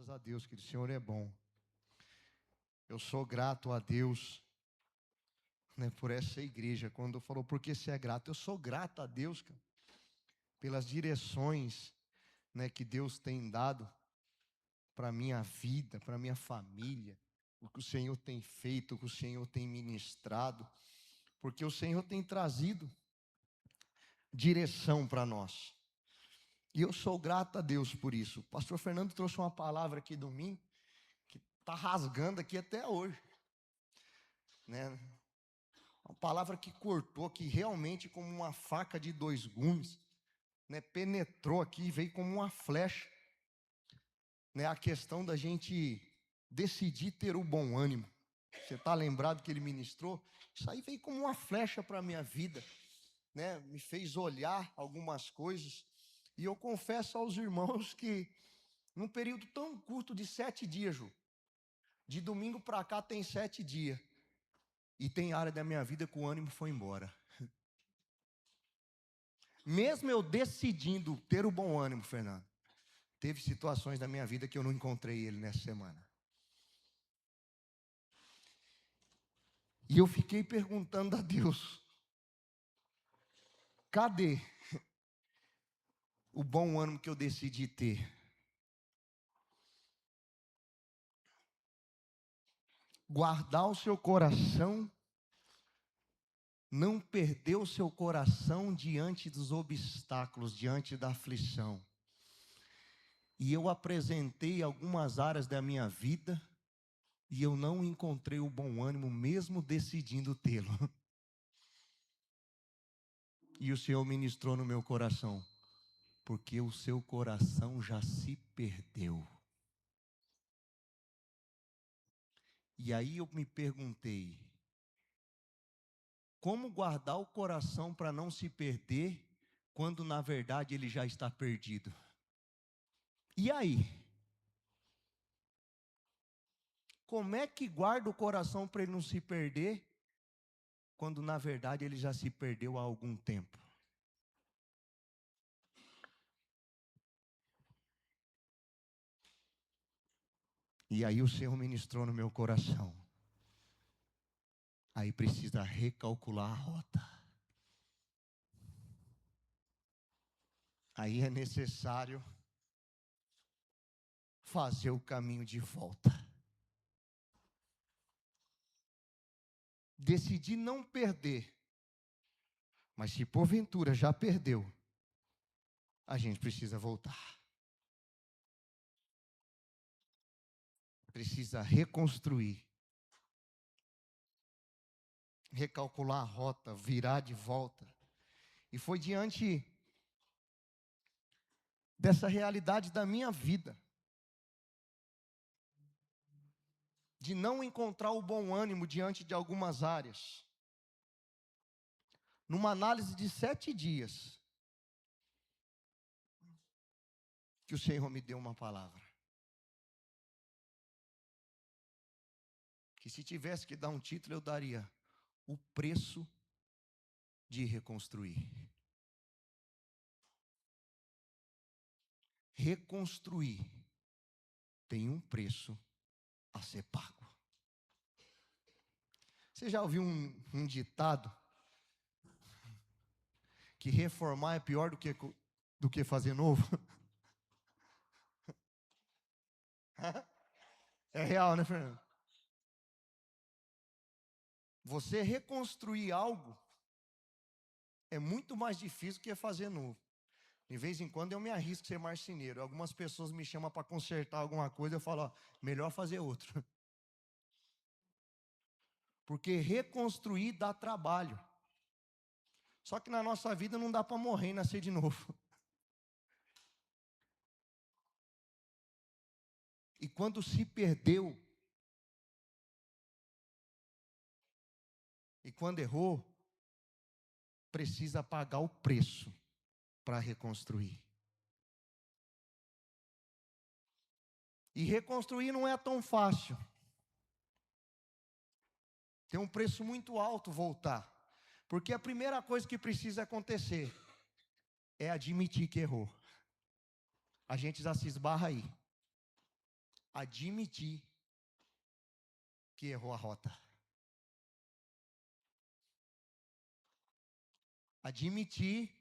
Graças a Deus que o Senhor é bom. Eu sou grato a Deus, né, por essa igreja. Quando falou, por que você é grato? Eu sou grato a Deus, cara, pelas direções, né, que Deus tem dado para a minha vida, para a minha família. O que o Senhor tem feito, o que o Senhor tem ministrado. Porque o Senhor tem trazido direção para nós. E eu sou grato a Deus por isso. O pastor Fernando trouxe uma palavra aqui domingo, que está rasgando aqui até hoje, né? Uma palavra que cortou, que realmente como uma faca de dois gumes, né? Penetrou aqui e veio como uma flecha, né? A questão da gente decidir ter o bom ânimo. Você está lembrado que ele ministrou? Isso aí veio como uma flecha para a minha vida, né? Me fez olhar algumas coisas. E eu confesso aos irmãos que num período tão curto de 7 dias, Ju, de domingo para cá tem 7 dias. E tem área da minha vida que o ânimo foi embora. Mesmo eu decidindo ter o bom ânimo, Fernando, teve situações da minha vida que eu não encontrei ele nessa semana. E eu fiquei perguntando a Deus, cadê o bom ânimo que eu decidi ter? Guardar o seu coração, não perder o seu coração diante dos obstáculos, diante da aflição. E eu apresentei algumas áreas da minha vida e eu não encontrei o bom ânimo, mesmo decidindo tê-lo. E o Senhor ministrou no meu coração, porque o seu coração já se perdeu. E aí eu me perguntei, como guardar o coração para não se perder, quando na verdade ele já está perdido? E aí? Como é que guarda o coração para ele não se perder, quando na verdade ele já se perdeu há algum tempo? E aí o Senhor ministrou no meu coração. Aí precisa recalcular a rota. Aí é necessário fazer o caminho de volta. Decidir não perder. Mas se porventura já perdeu, a gente precisa voltar. Precisa reconstruir. Recalcular a rota, virar de volta. E foi diante dessa realidade da minha vida, de não encontrar o bom ânimo diante de algumas áreas, numa análise de 7 dias, que o Senhor me deu uma palavra. Que se tivesse que dar um título, eu daria: o preço de reconstruir. Reconstruir tem um preço a ser pago. Você já ouviu um ditado? Que reformar é pior do que fazer novo? É real, né, Fernando? Você reconstruir algo é muito mais difícil que fazer novo. De vez em quando eu me arrisco a ser marceneiro. Algumas pessoas me chamam para consertar alguma coisa, eu falo, ó, melhor fazer outro. Porque reconstruir dá trabalho. Só que na nossa vida não dá para morrer e nascer de novo. E quando se perdeu, e quando errou, precisa pagar o preço para reconstruir. E reconstruir não é tão fácil. Tem um preço muito alto voltar. Porque a primeira coisa que precisa acontecer é admitir que errou. A gente já se esbarra aí. admitir que errou a rota. Admitir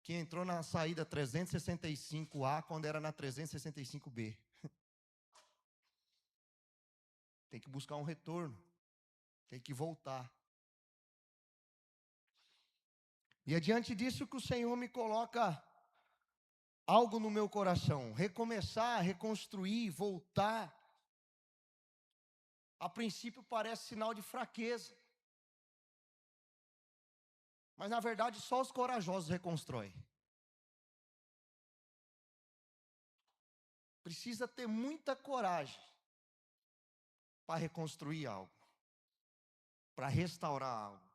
que entrou na saída 365A quando era na 365B. Tem que buscar um retorno. Tem que voltar. E é diante disso que o Senhor me coloca algo no meu coração. Recomeçar, reconstruir, voltar. A princípio parece sinal de fraqueza. Mas na verdade só os corajosos reconstroem. Precisa ter muita coragem para reconstruir algo. Para restaurar algo.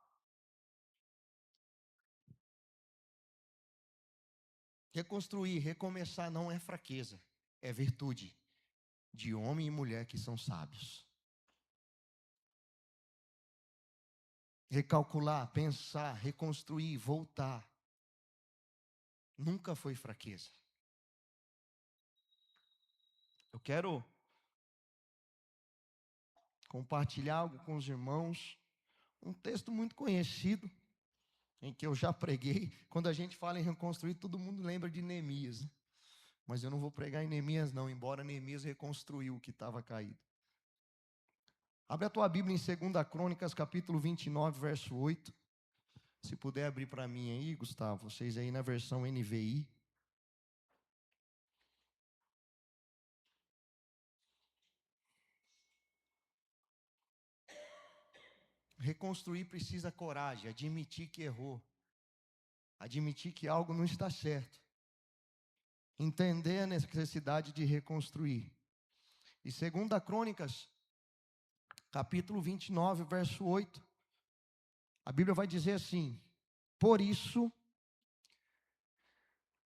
Reconstruir, recomeçar não é fraqueza, é virtude de homem e mulher que são sábios. Recalcular, pensar, reconstruir, voltar, nunca foi fraqueza. Eu quero compartilhar algo com os irmãos, um texto muito conhecido, em que eu já preguei. Quando a gente fala em reconstruir, todo mundo lembra de Neemias. Mas eu não vou pregar em Neemias não, embora Neemias reconstruiu o que estava caído. Abre a tua Bíblia em 2 Crônicas, capítulo 29, verso 8. Se puder abrir para mim aí, Gustavo, vocês aí na versão NVI. Reconstruir precisa coragem, admitir que errou. Admitir que algo não está certo. Entender a necessidade de reconstruir. E 2 Crônicas, capítulo 29, verso 8. A Bíblia vai dizer assim: por isso,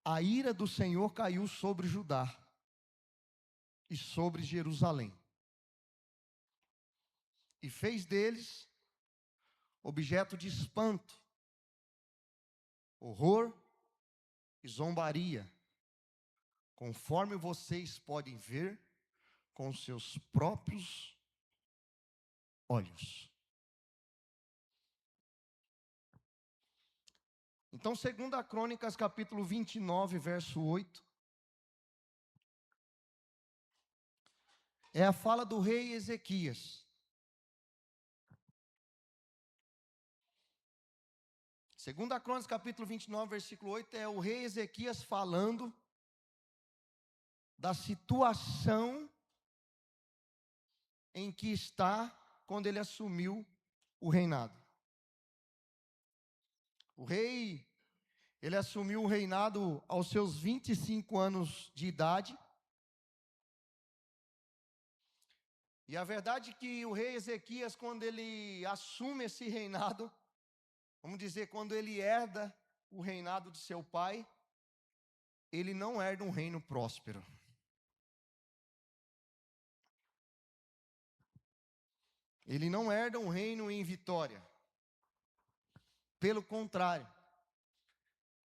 a ira do Senhor caiu sobre Judá e sobre Jerusalém. E fez deles objeto de espanto, horror e zombaria, conforme vocês podem ver com seus próprios olhos. Então, 2 Crônicas, capítulo 29, verso 8, é a fala do rei Ezequias. 2 Crônicas, capítulo 29, versículo 8, é o rei Ezequias falando da situação em que está quando ele assumiu o reinado. O rei, ele assumiu o reinado aos seus 25 anos de idade. E a verdade é que o rei Ezequias, quando ele assume esse reinado, vamos dizer, quando ele herda o reinado de seu pai, ele não herda um reino próspero. Ele não herda um reino em vitória. Pelo contrário,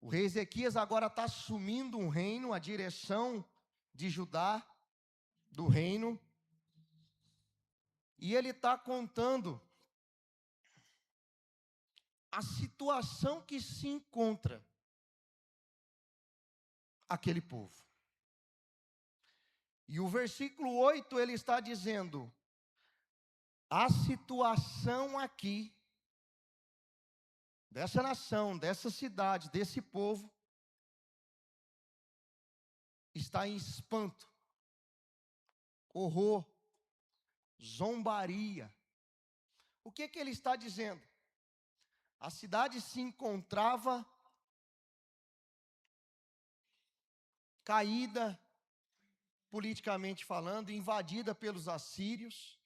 o rei Ezequias agora está assumindo um reino, a direção de Judá, do reino, e ele está contando a situação que se encontra aquele povo. E o versículo 8 ele está dizendo: a situação aqui, dessa nação, dessa cidade, desse povo, está em espanto, horror, zombaria. O que ele está dizendo? A cidade se encontrava caída, politicamente falando, invadida pelos assírios.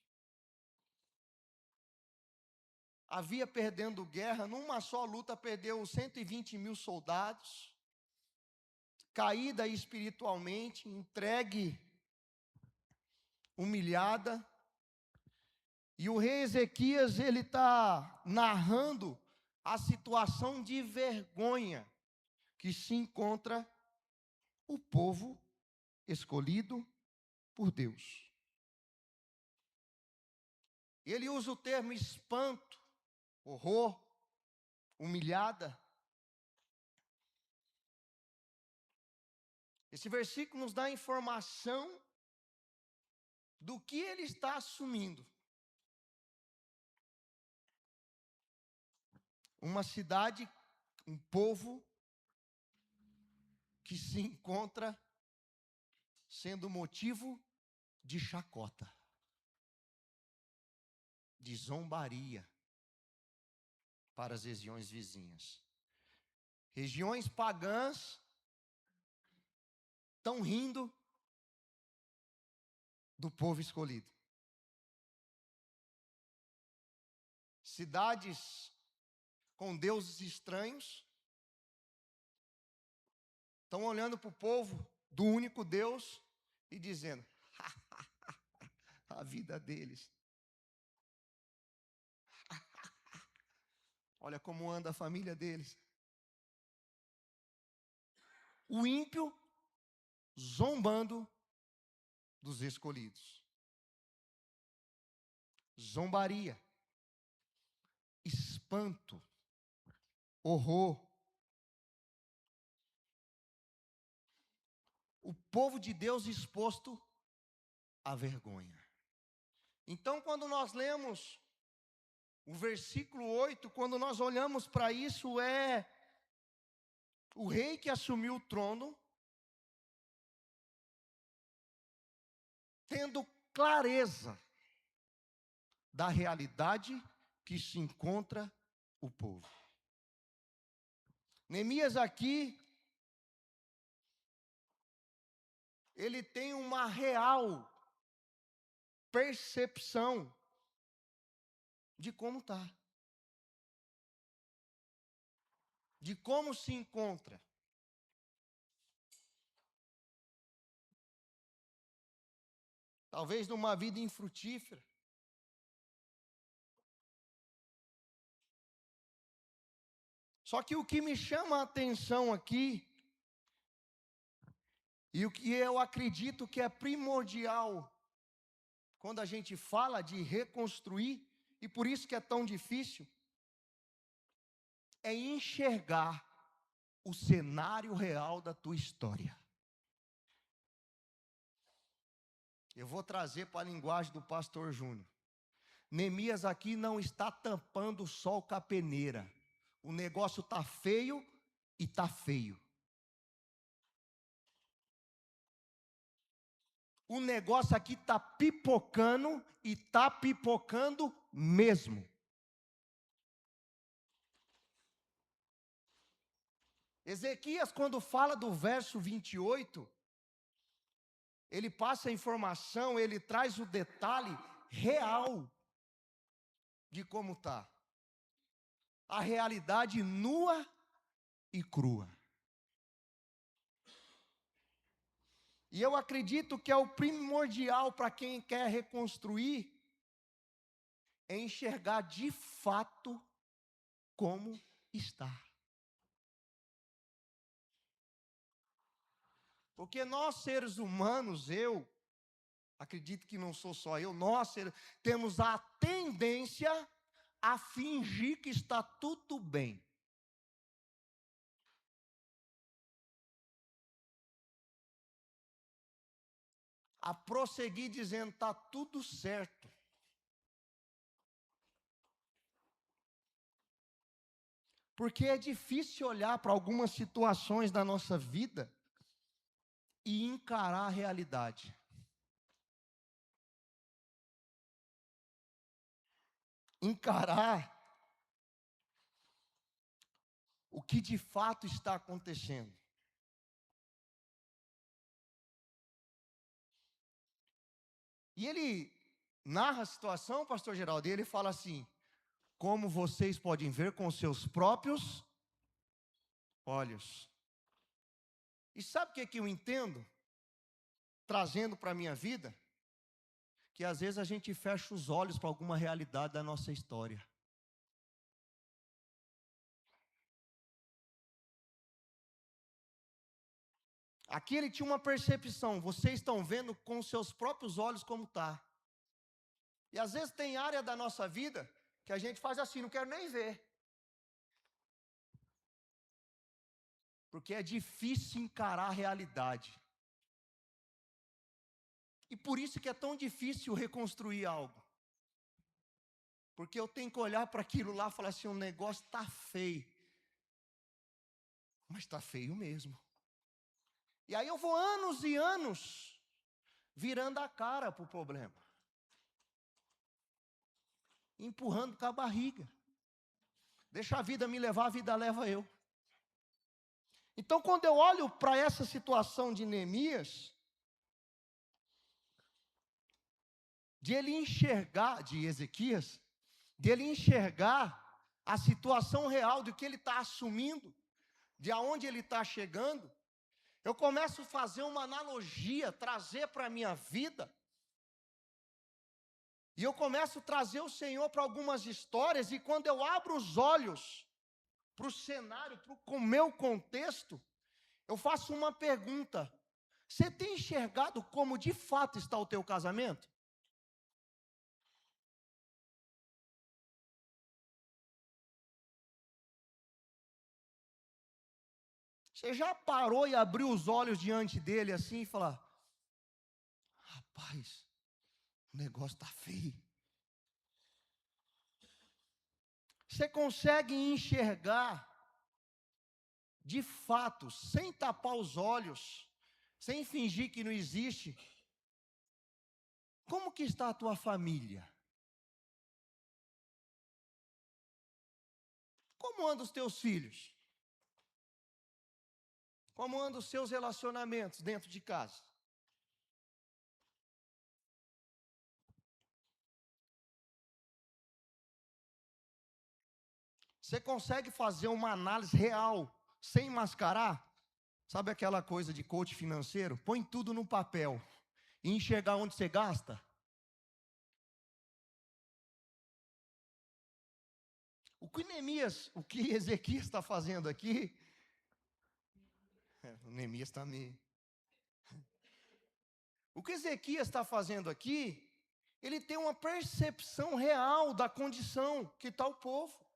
Havia perdendo guerra, numa só luta perdeu 120 mil soldados. Caída espiritualmente, entregue, humilhada. E o rei Ezequias, ele está narrando a situação de vergonha que se encontra o povo escolhido, por Deus. Ele usa o termo espanto, horror, humilhada. Esse versículo nos dá a informação do que ele está assumindo. Uma cidade, um povo que se encontra sendo motivo de chacota, de zombaria para as regiões vizinhas. Regiões pagãs estão rindo do povo escolhido. Cidades com deuses estranhos estão olhando para o povo do único Deus e dizendo: a vida deles. Olha como anda a família deles. O ímpio zombando dos escolhidos. Zombaria, espanto, horror. O povo de Deus exposto à vergonha. Então, quando nós lemos o versículo 8, quando nós olhamos para isso, é o rei que assumiu o trono, tendo clareza da realidade que se encontra o povo. Neemias aqui, ele tem uma real percepção de como está, de como se encontra. Talvez numa vida infrutífera. Só que o que me chama a atenção aqui, e o que eu acredito que é primordial, quando a gente fala de reconstruir, e por isso que é tão difícil, é enxergar o cenário real da tua história. Eu vou trazer para a linguagem do pastor Júnior. Neemias aqui não está tampando o sol com a peneira. O negócio está feio e está feio. O negócio aqui está pipocando e está pipocando mesmo. Ezequias, quando fala do verso 28, ele passa a informação, ele traz o detalhe real de como está. A realidade nua e crua. E eu acredito que é o primordial para quem quer reconstruir, é enxergar de fato como está. Porque nós seres humanos, eu acredito que não sou só eu, nós temos a tendência a fingir que está tudo bem. A prosseguir dizendo está tudo certo. Porque é difícil olhar para algumas situações da nossa vida e encarar a realidade. Encarar o que de fato está acontecendo. E ele narra a situação, pastor Geraldo, e ele fala assim: como vocês podem ver com seus próprios olhos. E sabe o que eu entendo? Trazendo para a minha vida, que às vezes a gente fecha os olhos para alguma realidade da nossa história. Aqui ele tinha uma percepção, vocês estão vendo com seus próprios olhos como está. E às vezes tem área da nossa vida que a gente faz assim, não quero nem ver. Porque é difícil encarar a realidade. E por isso que é tão difícil reconstruir algo. Porque eu tenho que olhar para aquilo lá e falar assim, o negócio está feio. Mas está feio mesmo. E aí eu vou anos e anos virando a cara para o problema. Empurrando com a barriga. Deixa a vida me levar, a vida leva eu. Então quando eu olho para essa situação de Neemias, de ele enxergar, de Ezequias, de ele enxergar a situação real do que ele está assumindo, de aonde ele está chegando, eu começo a fazer uma analogia, trazer para a minha vida, e eu começo a trazer o Senhor para algumas histórias, e quando eu abro os olhos para o cenário, para o meu contexto, eu faço uma pergunta: você tem enxergado como de fato está o teu casamento? Você já parou e abriu os olhos diante dele assim e falar: rapaz, o negócio está feio. Você consegue enxergar de fato, sem tapar os olhos, sem fingir que não existe, como que está a tua família? Como andam os teus filhos? Como andam os seus relacionamentos dentro de casa? Você consegue fazer uma análise real, sem mascarar? Sabe aquela coisa de coach financeiro? Põe tudo no papel e enxergar onde você gasta. O que Neemias, o que Ezequias está fazendo aqui, o Neemias está me... O que Ezequias está fazendo aqui, ele tem uma percepção real da condição que está o povo.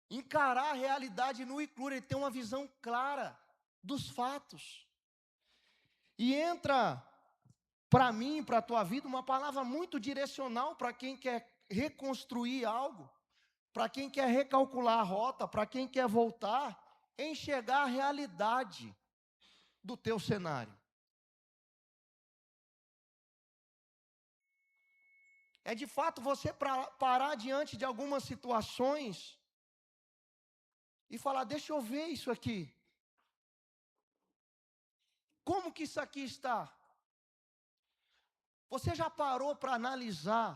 Encarar a realidade nua e crua, ele tem uma visão clara dos fatos. E entra para mim, para a tua vida, uma palavra muito direcional para quem quer reconstruir algo, para quem quer recalcular a rota, para quem quer voltar, enxergar a realidade do teu cenário. É de fato você parar diante de algumas situações e falar: deixa eu ver isso aqui. Como que isso aqui está? Você já parou para analisar,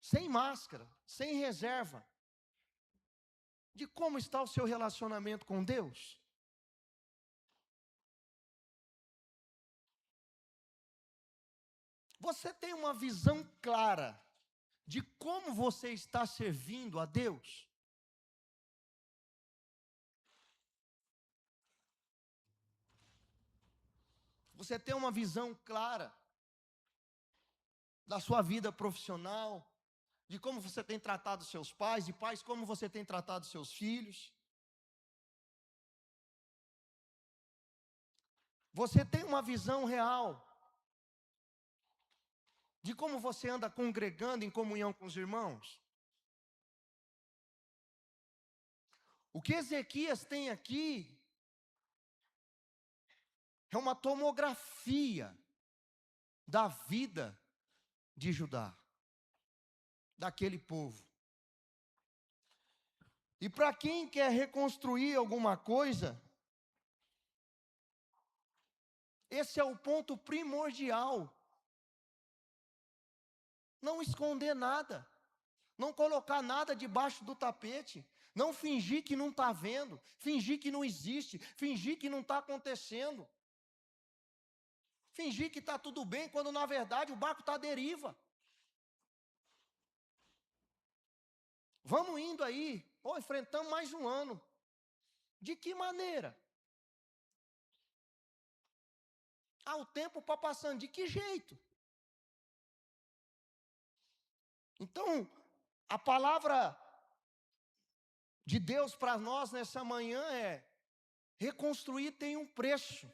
sem máscara, sem reserva, de como está o seu relacionamento com Deus? Você tem uma visão clara de como você está servindo a Deus? Você tem uma visão clara da sua vida profissional, de como você tem tratado seus pais, de pais, como você tem tratado seus filhos? Você tem uma visão real de como você anda congregando em comunhão com os irmãos? O que Ezequias tem aqui é uma tomografia da vida de Judá, daquele povo. E para quem quer reconstruir alguma coisa, esse é o ponto primordial. Não esconder nada, não colocar nada debaixo do tapete, não fingir que não está vendo, fingir que não existe, fingir que não está acontecendo, fingir que está tudo bem, quando na verdade o barco está à deriva. Vamos indo aí, enfrentamos mais um ano. De que maneira? O tempo está passando, de que jeito? Então, a palavra de Deus para nós nessa manhã é: reconstruir tem um preço.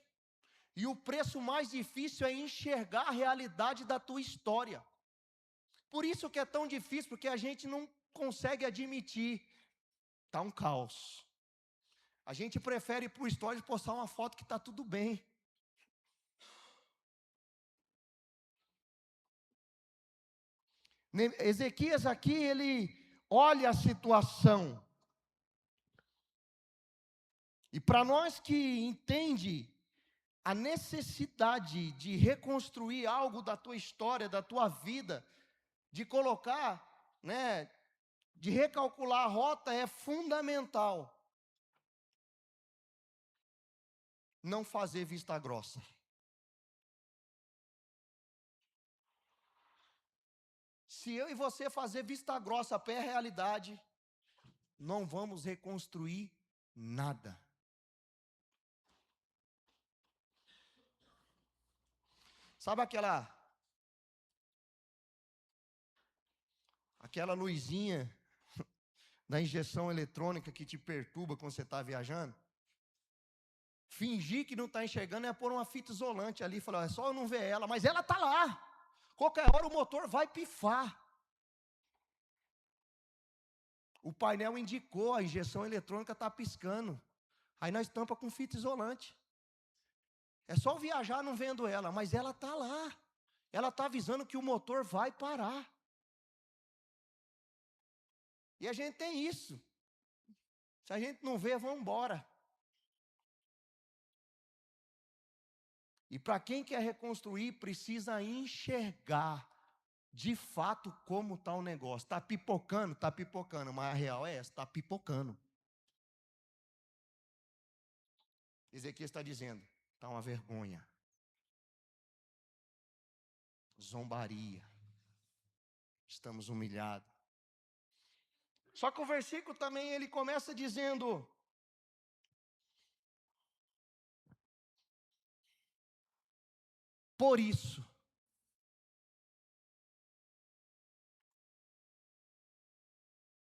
E o preço mais difícil é enxergar a realidade da tua história. Por isso que é tão difícil, porque a gente não consegue admitir. Está um caos. A gente prefere ir para o stories postar uma foto que está tudo bem. Ezequias aqui, ele olha a situação. E para nós que entende a necessidade de reconstruir algo da tua história, da tua vida, de colocar, de recalcular a rota, é fundamental não fazer vista grossa. Se eu e você fazer vista grossa para a realidade, não vamos reconstruir nada. Sabe aquela luzinha da injeção eletrônica que te perturba quando você está viajando? Fingir que não está enxergando é pôr uma fita isolante ali e falar: é só eu não ver ela, mas ela está lá. Qualquer hora o motor vai pifar. O painel indicou, a injeção eletrônica está piscando. Aí nós tampa com fita isolante. É só viajar não vendo ela, mas ela está lá. Ela está avisando que o motor vai parar. E a gente tem isso. Se a gente não vê, vamos embora. E para quem quer reconstruir, precisa enxergar de fato como está o negócio. Está pipocando, mas a real é essa, está pipocando. Ezequiel está dizendo: está uma vergonha, zombaria, estamos humilhados. Só que o versículo também ele começa dizendo: por isso.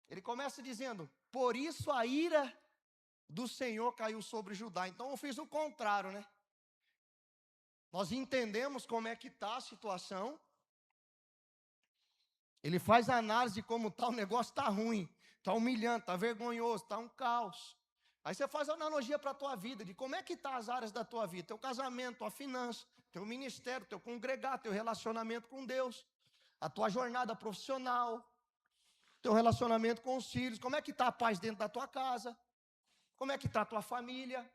Ele começa dizendo: por isso a ira do Senhor caiu sobre Judá. Então eu fiz o contrário, né? Nós entendemos como é que está a situação. Ele faz a análise de como está, o negócio está ruim, está humilhante, está vergonhoso, está um caos. Aí você faz a analogia para a tua vida, de como é que está as áreas da tua vida, teu casamento, tua finança, teu ministério, teu congregado, teu relacionamento com Deus, a tua jornada profissional, teu relacionamento com os filhos, como é que está a paz dentro da tua casa, como é que está a tua família.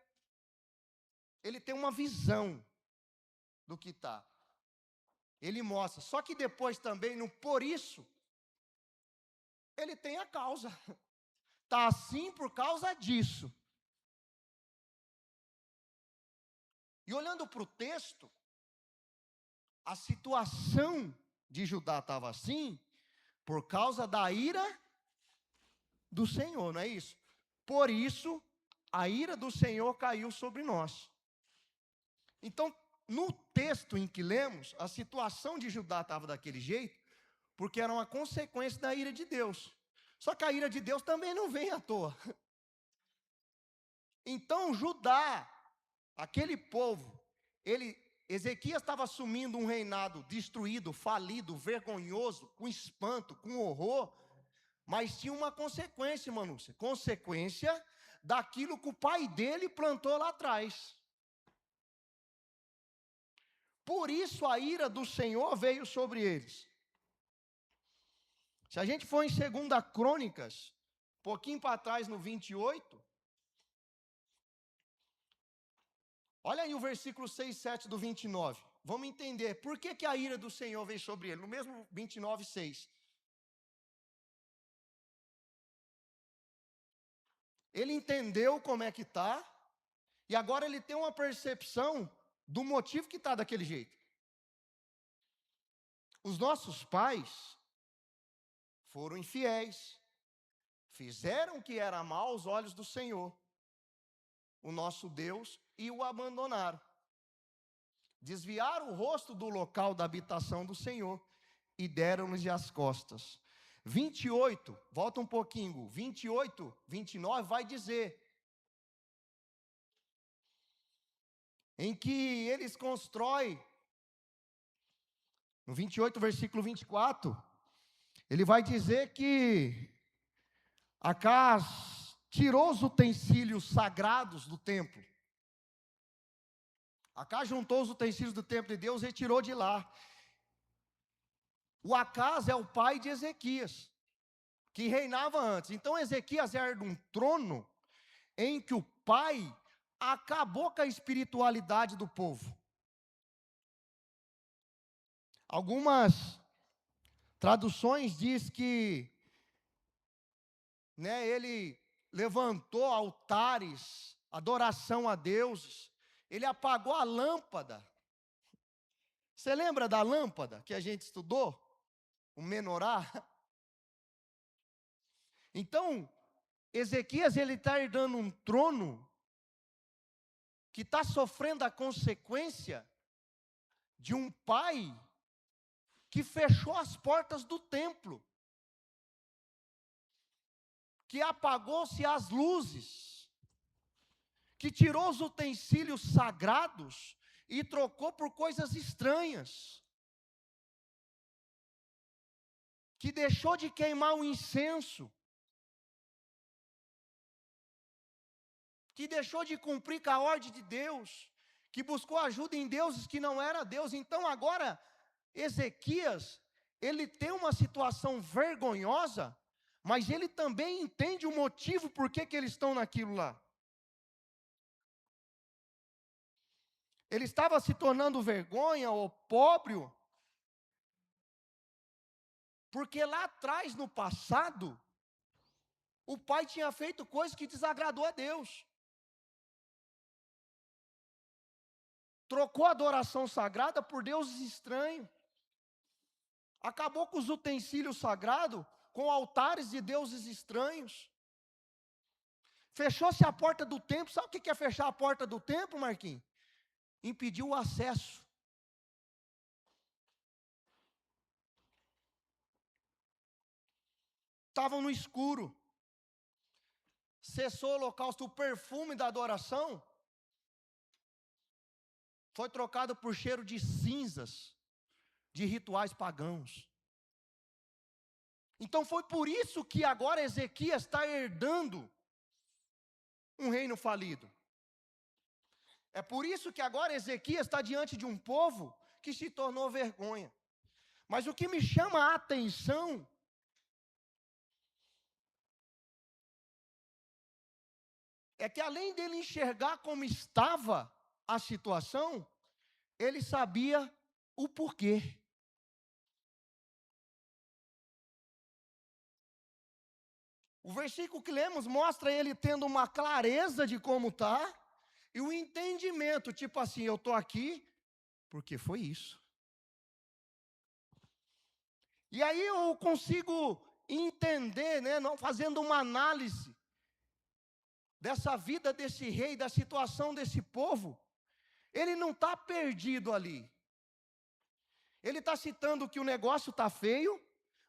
Ele tem uma visão do que está. Ele mostra, só que depois também, no por isso, ele tem a causa. Está assim por causa disso. E olhando para o texto, a situação de Judá estava assim, por causa da ira do Senhor, não é isso? Por isso, a ira do Senhor caiu sobre nós. Então, no texto em que lemos, a situação de Judá estava daquele jeito, porque era uma consequência da ira de Deus. Só que a ira de Deus também não vem à toa. Então, Judá, aquele povo, Ezequias estava assumindo um reinado destruído, falido, vergonhoso, com espanto, com horror, mas tinha uma consequência, Manúcia, consequência daquilo que o pai dele plantou lá atrás. Por isso a ira do Senhor veio sobre eles. Se a gente for em 2 Crônicas, um pouquinho para trás no 28, olha aí o versículo 6 e 7 do 29. Vamos entender por que a ira do Senhor veio sobre ele. No mesmo 29, 6. Ele entendeu como é que está, e agora ele tem uma percepção do motivo que está daquele jeito. Os nossos pais foram infiéis, Fizeram o que era mal aos olhos do Senhor, o nosso Deus, e o abandonaram. Desviaram o rosto do local da habitação do Senhor e deram-lhes as costas. 28, volta um pouquinho, 28, 29 vai dizer em que eles constroem, no 28, versículo 24, ele vai dizer que Acás tirou os utensílios sagrados do templo. Acás juntou os utensílios do templo de Deus e tirou de lá. O Acás é o pai de Ezequias, que reinava antes. Então Ezequias era de um trono em que o pai acabou com a espiritualidade do povo. Algumas traduções diz que ele levantou altares, adoração a deuses, ele apagou a lâmpada. Você lembra da lâmpada que a gente estudou? O menorá? Então, Ezequias, ele está herdando um trono que está sofrendo a consequência de um pai que fechou as portas do templo, que apagou-se as luzes, que tirou os utensílios sagrados e trocou por coisas estranhas, que deixou de queimar o incenso, que deixou de cumprir com a ordem de Deus, que buscou ajuda em deuses que não era Deus. Então agora, Ezequias, ele tem uma situação vergonhosa, mas ele também entende o motivo por que eles estão naquilo lá. Ele estava se tornando vergonha, opróbrio, porque lá atrás, no passado, o pai tinha feito coisas que desagradou a Deus. Trocou a adoração sagrada por deuses estranhos. Acabou com os utensílios sagrados, com altares de deuses estranhos. Fechou-se a porta do templo. Sabe o que é fechar a porta do templo, Marquinhos? Impediu o acesso. Estavam no escuro. Cessou o holocausto, o perfume da adoração foi trocado por cheiro de cinzas, de rituais pagãos. Então foi por isso que agora Ezequias está herdando um reino falido. É por isso que agora Ezequias está diante de um povo que se tornou vergonha. Mas o que me chama a atenção é que além dele enxergar como estava a situação, ele sabia o porquê. O versículo que lemos mostra ele tendo uma clareza de como está, e o entendimento, tipo assim, eu estou aqui porque foi isso. E aí eu consigo entender, não fazendo uma análise dessa vida desse rei, da situação desse povo, ele não está perdido ali. Ele está citando que o negócio está feio,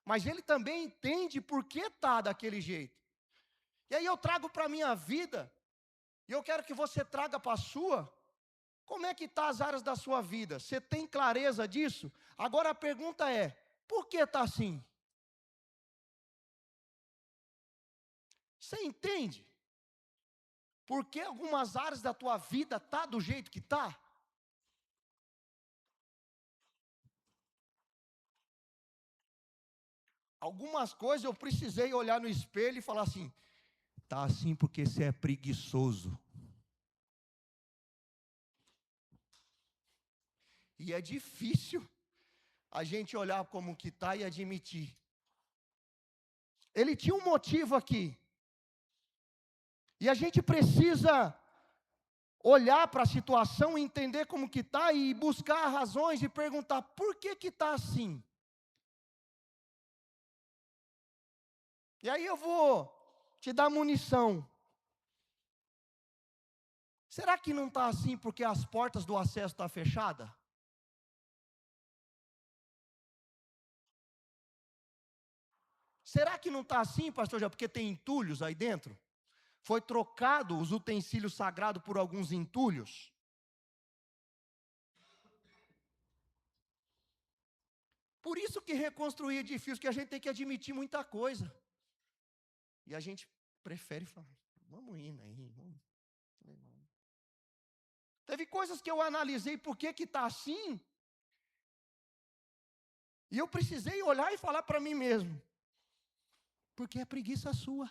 mas ele também entende por que está daquele jeito. E aí eu trago para a minha vida, e eu quero que você traga para a sua, como é que está as áreas da sua vida? Você tem clareza disso? Agora a pergunta é, por que está assim? Você entende? Por que algumas áreas da tua vida estão do jeito que está? Algumas coisas eu precisei olhar no espelho e falar assim, está assim porque você é preguiçoso. E é difícil a gente olhar como que está e admitir. Ele tinha um motivo aqui. E a gente precisa olhar para a situação, entender como que está e buscar razões e perguntar por que está assim. E aí eu vou te dá munição. Será que não está assim porque as portas do acesso estão fechadas? Será que não está assim, pastor, já porque tem entulhos aí dentro? Foi trocado os utensílios sagrados por alguns entulhos? Por isso que reconstruir edifícios, que a gente tem que admitir muita coisa. E a gente prefere falar, vamos indo aí, vamos. Teve coisas que eu analisei por que está assim. E eu precisei olhar e falar para mim mesmo. Porque é preguiça sua.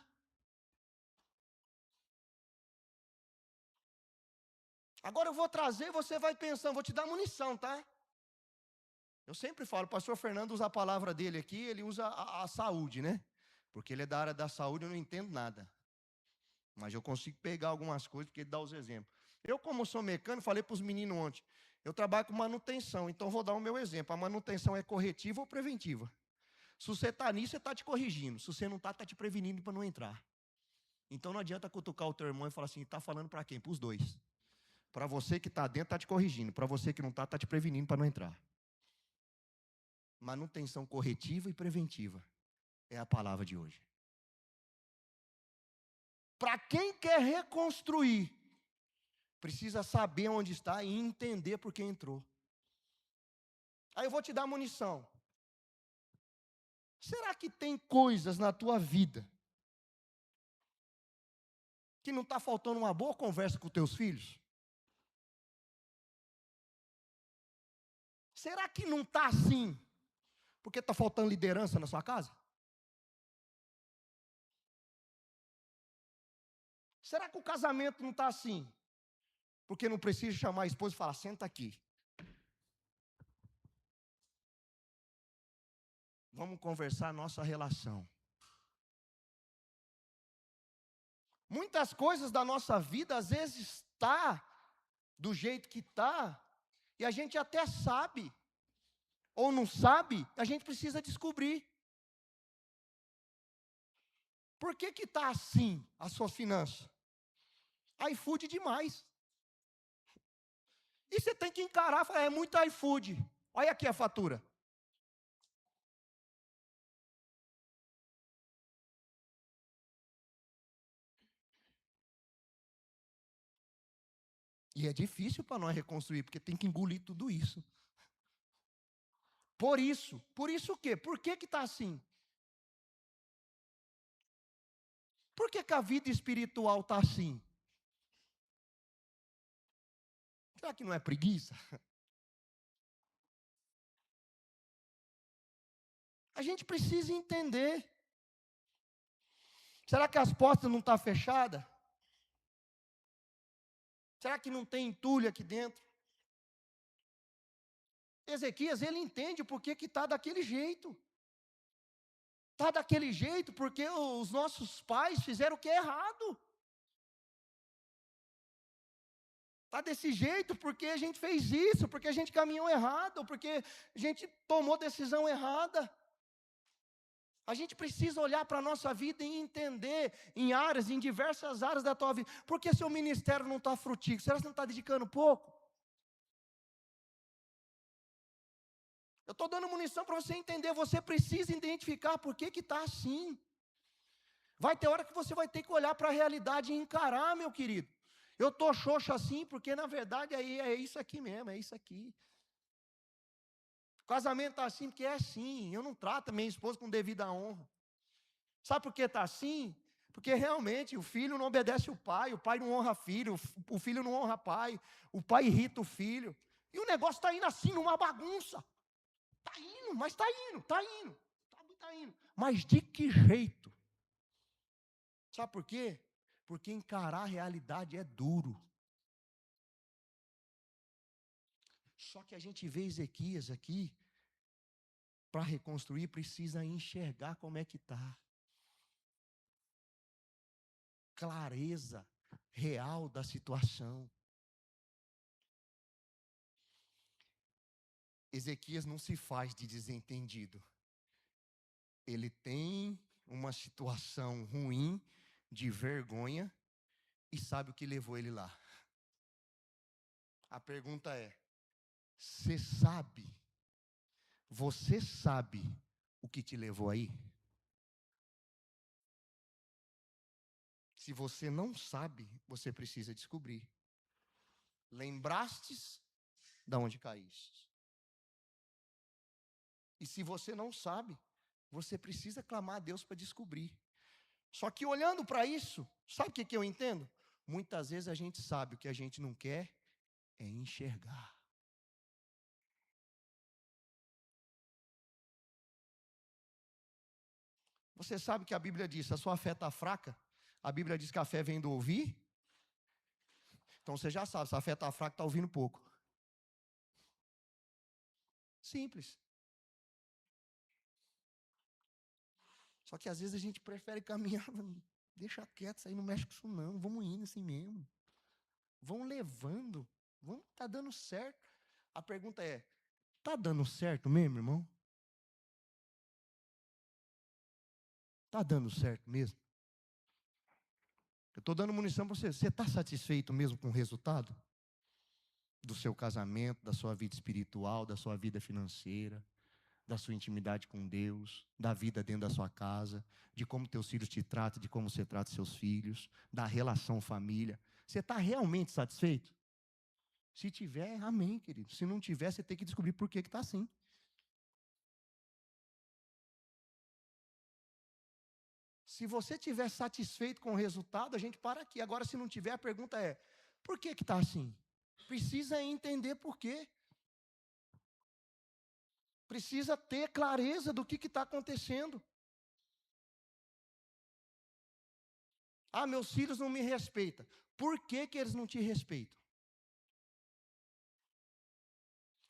Agora eu vou trazer, você vai pensando, vou te dar munição, tá? Eu sempre falo, o pastor Fernando usa a palavra dele aqui, ele usa a saúde, né? Porque ele é da área da saúde, eu não entendo nada. Mas eu consigo pegar algumas coisas, porque ele dá os exemplos. Eu, como sou mecânico, falei para os meninos ontem, eu trabalho com manutenção, então vou dar o meu exemplo. A manutenção é corretiva ou preventiva? Se você está nisso, você está te corrigindo. Se você não está, está te prevenindo para não entrar. Então não adianta cutucar o teu irmão e falar assim, está falando para quem? Para os dois. Para você que está dentro, está te corrigindo. Para você que não está, está te prevenindo para não entrar. Manutenção corretiva e preventiva é a palavra de hoje. Para quem quer reconstruir, precisa saber onde está e entender por que entrou. Aí eu vou te dar munição. Será que tem coisas na tua vida que não está faltando uma boa conversa com teus filhos? Será que não está assim porque está faltando liderança na sua casa? Será que o casamento não está assim porque não precisa chamar a esposa e falar, senta aqui. Vamos conversar a nossa relação. Muitas coisas da nossa vida, às vezes, está do jeito que está, e a gente até sabe, ou não sabe, a gente precisa descobrir. Por que está assim a sua finança? iFood demais. E você tem que encarar, falar, é muito iFood. Olha aqui a fatura. E é difícil para nós reconstruir, porque tem que engolir tudo isso. Por isso o quê? Por que está assim? Por que a vida espiritual está assim? Será que não é preguiça? A gente precisa entender. Será que as portas não estão fechadas? Será que não tem entulho aqui dentro? Ezequias, ele entende por que está daquele jeito. Está daquele jeito porque os nossos pais fizeram o que é errado. Está desse jeito porque a gente fez isso, porque a gente caminhou errado, porque a gente tomou decisão errada. A gente precisa olhar para a nossa vida e entender em diversas áreas da tua vida. Por que seu ministério não está frutífero? Será que você não está dedicando pouco? Eu estou dando munição para você entender. Você precisa identificar por que está assim. Vai ter hora que você vai ter que olhar para a realidade e encarar, meu querido. Eu estou xoxo assim porque, na verdade, aí é isso aqui mesmo, é isso aqui. O casamento está assim porque é assim. Eu não trato a minha esposa com devida honra. Sabe por que está assim? Porque realmente o filho não obedece o pai não honra filho, o filho não honra o pai irrita o filho. E o negócio está indo assim, numa bagunça. Está indo, mas está indo, está indo. Está indo. Mas de que jeito? Sabe por quê? Porque encarar a realidade é duro. Só que a gente vê Ezequias aqui, para reconstruir, precisa enxergar como é que está. Clareza real da situação. Ezequias não se faz de desentendido. Ele tem uma situação ruim de vergonha e sabe o que levou ele lá. A pergunta é: você sabe o que te levou aí? Se você não sabe, você precisa descobrir. Lembrastes de onde caíste. E se você não sabe, você precisa clamar a Deus para descobrir. Só que olhando para isso, sabe o que eu entendo? Muitas vezes a gente sabe, o que a gente não quer é enxergar. Você sabe que a Bíblia diz, a sua fé está fraca? A Bíblia diz que a fé vem do ouvir. Então você já sabe, se a fé está fraca, está ouvindo pouco. Simples. Só que às vezes a gente prefere caminhar, deixa quieto, isso aí não mexe com isso não, vamos indo assim mesmo. Vão levando, tá dando certo. A pergunta é, tá dando certo mesmo, irmão? Tá dando certo mesmo? Eu estou dando munição para você. Você está satisfeito mesmo com o resultado? Do seu casamento, da sua vida espiritual, da sua vida financeira, da sua intimidade com Deus, da vida dentro da sua casa, de como teus filhos te tratam, de como você trata seus filhos, da relação família. Você está realmente satisfeito? Se tiver, amém, querido. Se não tiver, você tem que descobrir por que está assim. Se você estiver satisfeito com o resultado, a gente para aqui. Agora, se não tiver, a pergunta é, por que está assim? Precisa entender por quê. Precisa ter clareza do que está acontecendo. Ah, meus filhos não me respeitam. Por que eles não te respeitam?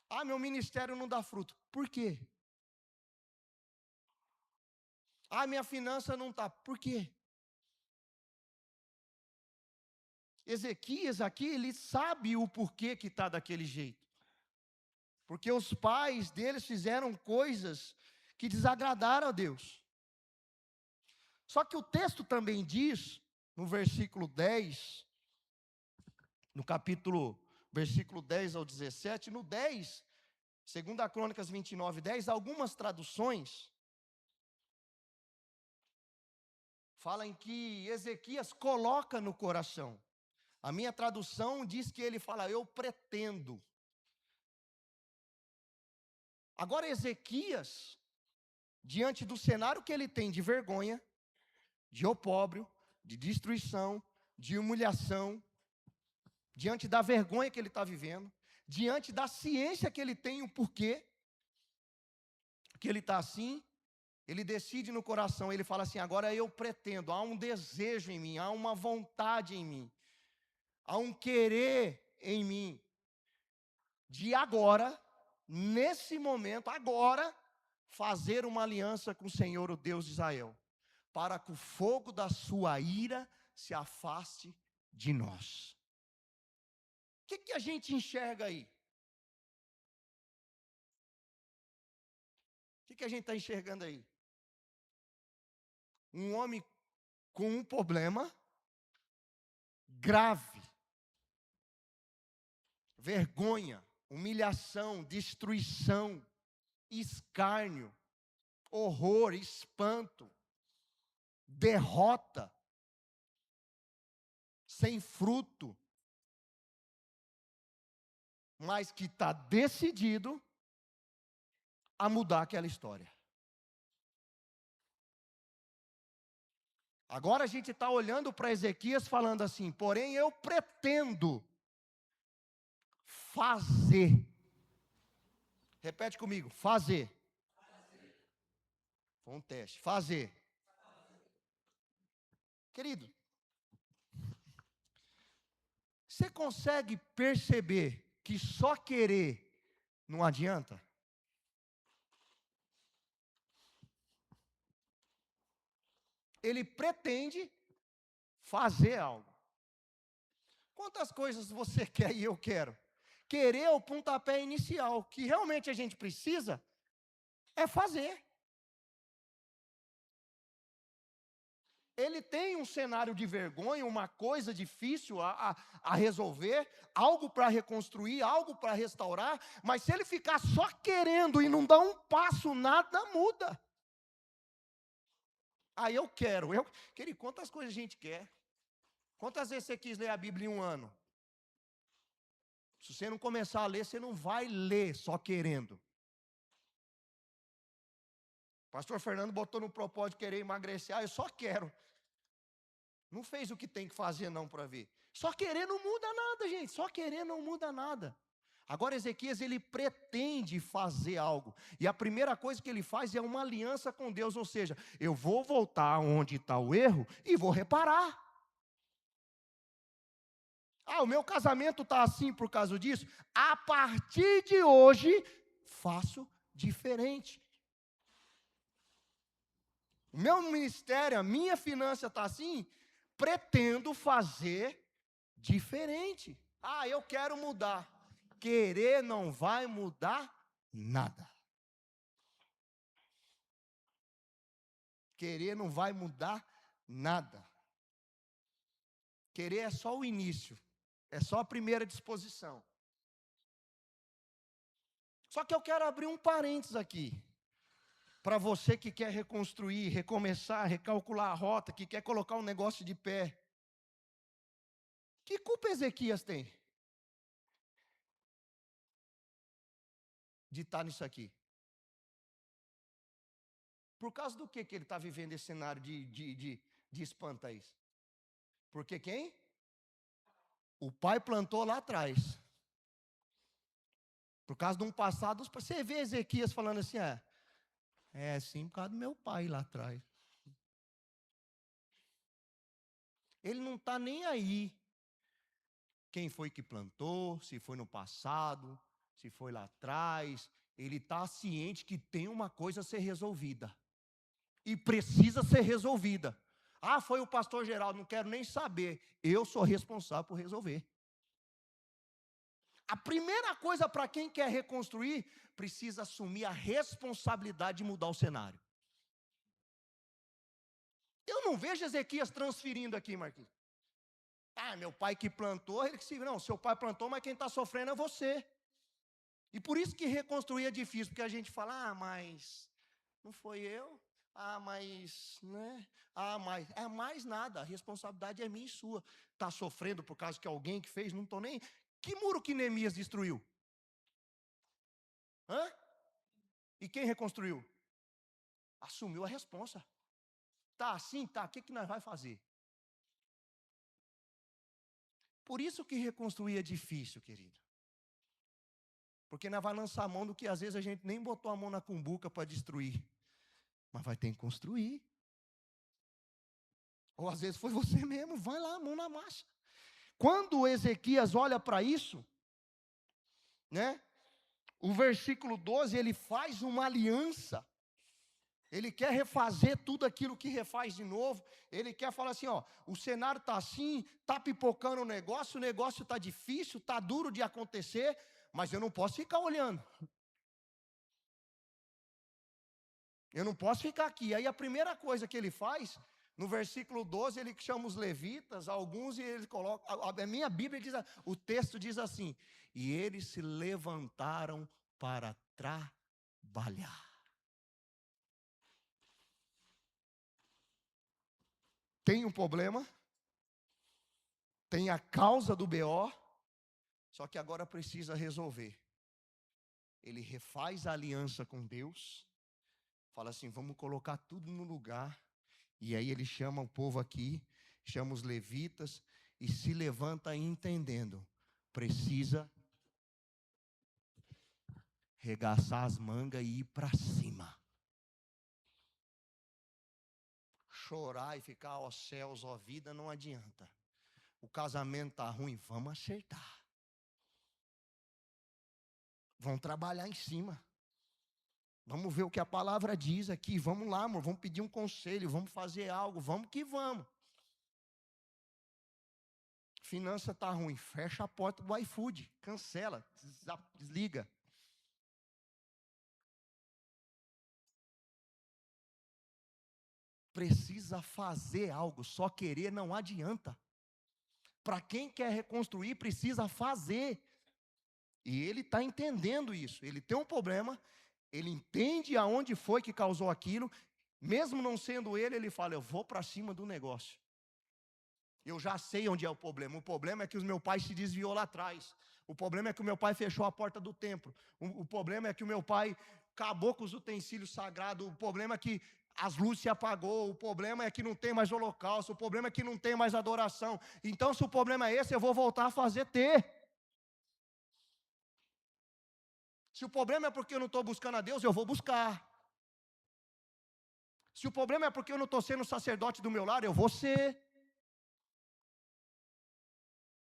Ah, meu ministério não dá fruto. Por quê? Ah, minha finança não está. Por quê? Ezequias aqui, ele sabe o porquê que está daquele jeito. Porque os pais deles fizeram coisas que desagradaram a Deus. Só que o texto também diz, no versículo 10, no capítulo, versículo 10 ao 17, no 10, segundo a Crônicas 29, 10, algumas traduções falam que Ezequias coloca no coração. A minha tradução diz que ele fala, eu pretendo. Agora Ezequias, diante do cenário que ele tem de vergonha, de opróbrio, de destruição, de humilhação, diante da vergonha que ele está vivendo, diante da ciência que ele tem, o porquê que ele está assim, ele decide no coração, ele fala assim, agora eu pretendo, há um desejo em mim, há uma vontade em mim, há um querer em mim, de agora, nesse momento, agora, fazer uma aliança com o Senhor, o Deus de Israel, para que o fogo da sua ira se afaste de nós. O que a gente enxerga aí? O que a gente está enxergando aí? Um homem com um problema grave, vergonha, humilhação, destruição, escárnio, horror, espanto, derrota, sem fruto, mas que está decidido a mudar aquela história. Agora a gente está olhando para Ezequias falando assim, porém eu pretendo fazer. Repete comigo, fazer. Foi um teste, fazer. Querido, você consegue perceber que só querer não adianta? Ele pretende fazer algo. Quantas coisas você quer e eu quero? Querer é o pontapé inicial. O que realmente a gente precisa é fazer. Ele tem um cenário de vergonha, uma coisa difícil a resolver, algo para reconstruir, algo para restaurar, mas se ele ficar só querendo e não dar um passo, nada muda. Aí querido, quantas coisas a gente quer? Quantas vezes você quis ler a Bíblia em um ano? Se você não começar a ler, você não vai ler só querendo. Pastor Fernando botou no propósito de querer emagrecer, eu só quero. Não fez o que tem que fazer não para ver. Só querer não muda nada, gente. Só querer não muda nada. Agora Ezequias, ele pretende fazer algo. E a primeira coisa que ele faz é uma aliança com Deus. Ou seja, eu vou voltar onde está o erro e vou reparar. O meu casamento está assim por causa disso. A partir de hoje, faço diferente. O meu ministério, a minha finança está assim, pretendo fazer diferente. Eu quero mudar. Querer não vai mudar nada. Querer não vai mudar nada. Querer é só o início. É só a primeira disposição. Só que eu quero abrir um parênteses aqui. Para você que quer reconstruir, recomeçar, recalcular a rota, que quer colocar um negócio de pé. Que culpa Ezequias tem de estar nisso aqui? Por causa do que ele está vivendo esse cenário de espanta isso? Porque quem? O pai plantou lá atrás. Por causa de um passado, você vê Ezequias falando assim, sim, por causa do meu pai lá atrás. Ele não está nem aí. Quem foi que plantou, se foi no passado, se foi lá atrás. Ele está ciente que tem uma coisa a ser resolvida. E precisa ser resolvida. Foi o pastor Geraldo, não quero nem saber. Eu sou responsável por resolver. A primeira coisa para quem quer reconstruir, precisa assumir a responsabilidade de mudar o cenário. Eu não vejo Ezequias transferindo aqui, Marquinhos. Meu pai que plantou, ele que se... Não, seu pai plantou, mas quem está sofrendo é você. E por isso que reconstruir é difícil, porque a gente fala, mas não foi eu. Mas, né? Mas, mais nada, a responsabilidade é minha e sua. Está sofrendo por causa que alguém que fez, não estou nem... Que muro que Neemias destruiu? E quem reconstruiu? Assumiu a responsa. Tá assim, tá, o que nós vamos fazer? Por isso que reconstruir é difícil, querido. Porque nós vamos lançar a mão do que às vezes a gente nem botou a mão na cumbuca para destruir. Mas vai ter que construir. Ou às vezes foi você mesmo, vai lá, mão na massa. Quando Ezequias olha para isso, né? O versículo 12, ele faz uma aliança. Ele quer refazer tudo aquilo que refaz de novo. Ele quer falar assim, o cenário está assim, está pipocando o negócio está difícil, está duro de acontecer, mas eu não posso ficar olhando. Eu não posso ficar aqui. Aí a primeira coisa que ele faz, no versículo 12, ele chama os levitas, alguns, e ele coloca, a minha Bíblia diz, o texto diz assim, e eles se levantaram para trabalhar. Tem um problema, tem a causa do BO, só que agora precisa resolver. Ele refaz a aliança com Deus, fala assim, vamos colocar tudo no lugar, e aí ele chama o povo aqui, chama os levitas, e se levanta entendendo, precisa regaçar as mangas e ir para cima. Chorar e ficar, céus, vida, não adianta. O casamento está ruim, vamos acertar. Vamos trabalhar em cima. Vamos ver o que a palavra diz aqui. Vamos lá, amor, vamos pedir um conselho, vamos fazer algo, vamos que vamos. Finança está ruim, fecha a porta do iFood, cancela, desliga. precisa fazer algo, só querer não adianta. Para quem quer reconstruir, precisa fazer. E ele está entendendo isso. Ele tem um problema, ele entende aonde foi que causou aquilo, mesmo não sendo ele, ele fala: eu vou para cima do negócio. Eu já sei onde é o problema. O problema é que o meu pai se desviou lá atrás. O problema é que o meu pai fechou a porta do templo. O problema é que o meu pai acabou com os utensílios sagrados. O problema é que as luzes se apagou. O problema é que não tem mais holocausto. O problema é que não tem mais adoração. Então, se o problema é esse, eu vou voltar a fazer ter. Se o problema é porque eu não estou buscando a Deus, eu vou buscar. Se o problema é porque eu não estou sendo sacerdote do meu lar, eu vou ser.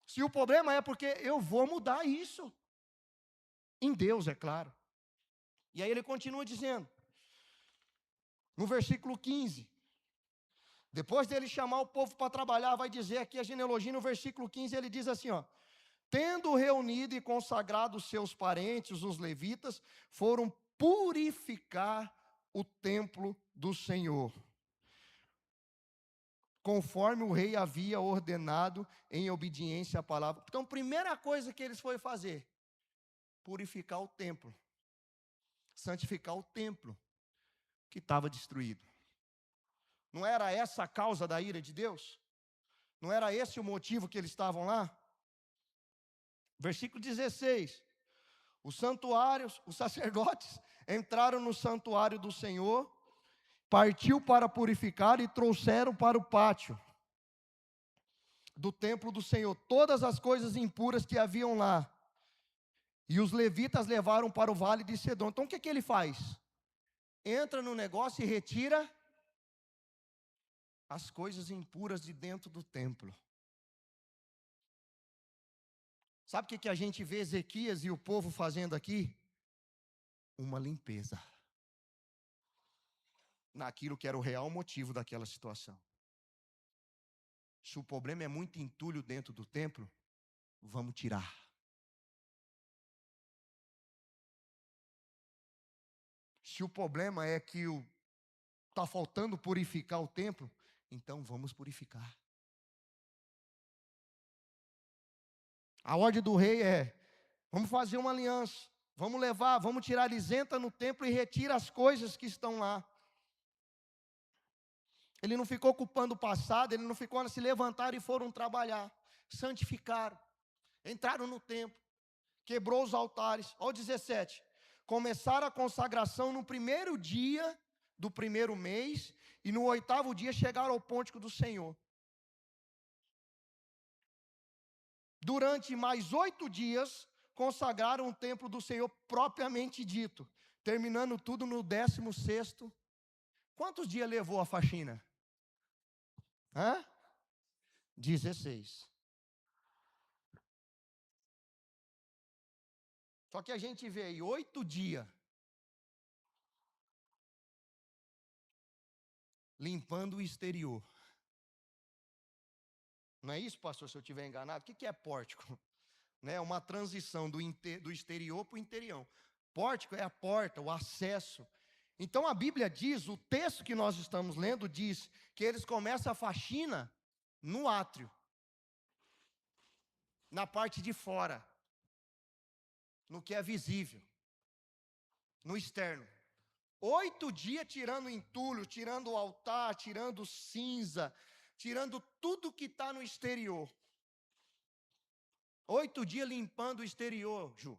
Se o problema é porque eu vou mudar isso. Em Deus, é claro. E aí ele continua dizendo, no versículo 15, depois dele chamar o povo para trabalhar, vai dizer aqui a genealogia, no versículo 15, ele diz assim, ó: tendo reunido e consagrado os seus parentes, os levitas, foram purificar o templo do Senhor, conforme o rei havia ordenado em obediência à palavra. Então, primeira coisa que eles foram fazer, purificar o templo, santificar o templo que estava destruído. Não era essa a causa da ira de Deus? Não era esse o motivo que eles estavam lá? Versículo 16. Os santuários, os sacerdotes entraram no santuário do Senhor, partiu para purificar e trouxeram para o pátio do templo do Senhor todas as coisas impuras que haviam lá. E os levitas levaram para o vale de Cedron. Então o que ele faz? Entra no negócio e retira as coisas impuras de dentro do templo. Sabe o que a gente vê Ezequias e o povo fazendo aqui? Uma limpeza. Naquilo que era o real motivo daquela situação. Se o problema é muito entulho dentro do templo, vamos tirar. Se o problema é que está faltando purificar o templo, então vamos purificar. A ordem do rei é: vamos fazer uma aliança, vamos tirar a isenta no templo e retira as coisas que estão lá. Ele não ficou culpando o passado, ele não ficou, se levantaram e foram trabalhar, santificaram, entraram no templo, quebrou os altares. Olha o 17, começaram a consagração no primeiro dia do primeiro mês, e no 8º dia chegaram ao pórtico do Senhor. Durante mais 8 dias, consagraram o templo do Senhor propriamente dito, terminando tudo no 16º. Quantos dias levou a faxina? 16. Só que a gente vê aí 8 dias limpando o exterior. Não é isso, pastor, se eu estiver enganado? O que é pórtico? Né? Uma transição do exterior para o interior. Pórtico é a porta, o acesso. Então a Bíblia diz, o texto que nós estamos lendo diz que eles começam a faxina no átrio, na parte de fora, no que é visível, no externo. 8 dias tirando entulho, tirando o altar, tirando cinza, tirando tudo que está no exterior. 8 dias limpando o exterior, Ju.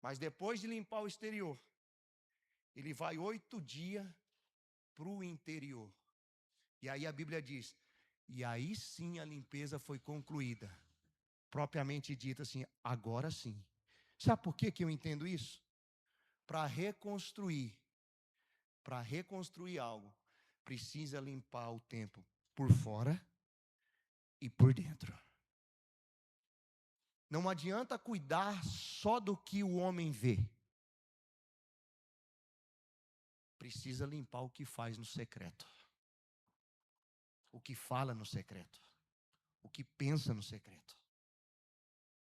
Mas depois de limpar o exterior, ele vai 8 dias para o interior. E aí a Bíblia diz, e aí sim a limpeza foi concluída. Propriamente dita assim, agora sim. Sabe por que eu entendo isso? Para reconstruir algo, precisa limpar o templo por fora e por dentro. Não adianta cuidar só do que o homem vê. Precisa limpar o que faz no secreto. O que fala no secreto. O que pensa no secreto.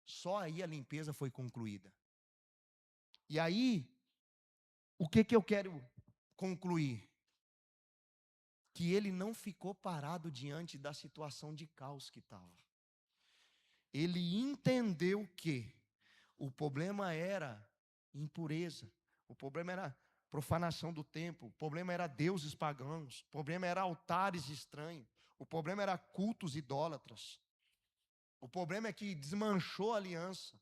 Só aí a limpeza foi concluída. E aí, o que eu quero concluir? que ele não ficou parado diante da situação de caos que estava. Ele entendeu que o problema era impureza, o problema era profanação do templo, o problema era deuses pagãos, o problema era altares estranhos, o problema era cultos idólatras. O problema é que desmanchou a aliança.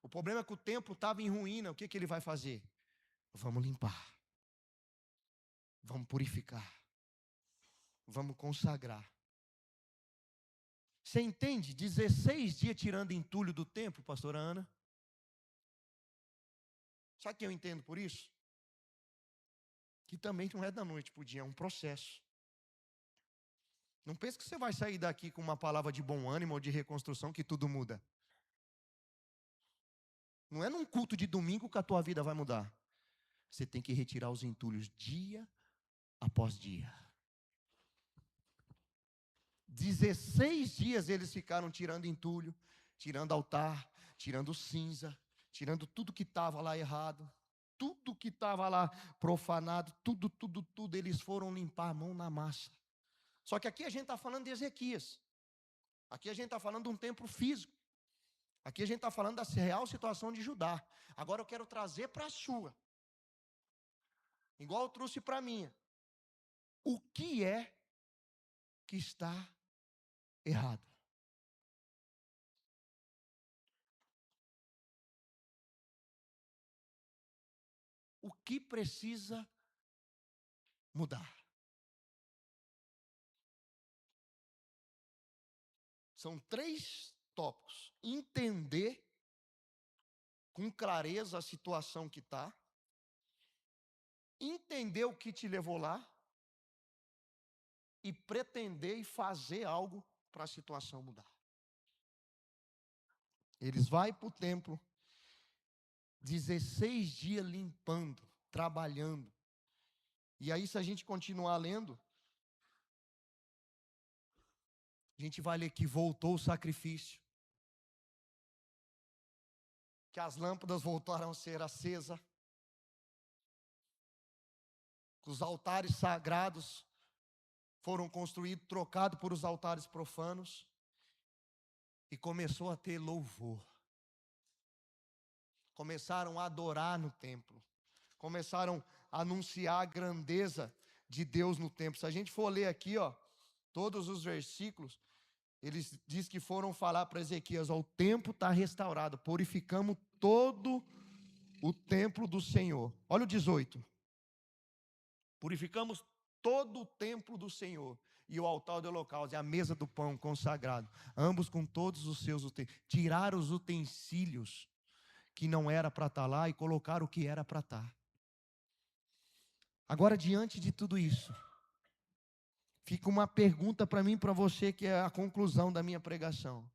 O problema é que o templo estava em ruína. O que ele vai fazer? Vamos limpar. Vamos purificar. Vamos consagrar. Você entende? 16 dias tirando entulho do templo, pastora Ana. Sabe o que eu entendo por isso? Que também não é da noite para o dia, é um processo. Não pense que você vai sair daqui com uma palavra de bom ânimo ou de reconstrução que tudo muda. Não é num culto de domingo que a tua vida vai mudar. Você tem que retirar os entulhos dia após dia. 16 dias eles ficaram tirando entulho, tirando altar, tirando cinza, tirando tudo que estava lá errado, tudo que estava lá profanado, tudo, eles foram limpar a mão na massa. Só que aqui a gente está falando de Ezequias. Aqui a gente está falando de um templo físico. Aqui a gente está falando da real situação de Judá. Agora eu quero trazer para a sua. Igual eu trouxe para a minha. O que é que está errado? O que precisa mudar? São 3 tópicos. Entender com clareza a situação que está. Entender o que te levou lá. E pretender e fazer algo para a situação mudar. Eles vão para o templo. 16 dias limpando, trabalhando. E aí, se a gente continuar lendo, a gente vai ler que voltou o sacrifício, que as lâmpadas voltaram a ser acesas, que os altares sagrados foram construídos, trocados por os altares profanos, e começou a ter louvor. Começaram a adorar no templo, começaram a anunciar a grandeza de Deus no templo. Se a gente for ler aqui, todos os versículos, eles diz que foram falar para Ezequias: o templo está restaurado, purificamos todo o templo do Senhor. Olha o 18. Purificamos todo o templo do Senhor e o altar do holocausto e a mesa do pão consagrado, ambos com todos os seus utensílios. Tiraram os utensílios que não era para estar lá e colocaram o que era para estar. Agora, diante de tudo isso, fica uma pergunta para mim e para você, que é a conclusão da minha pregação.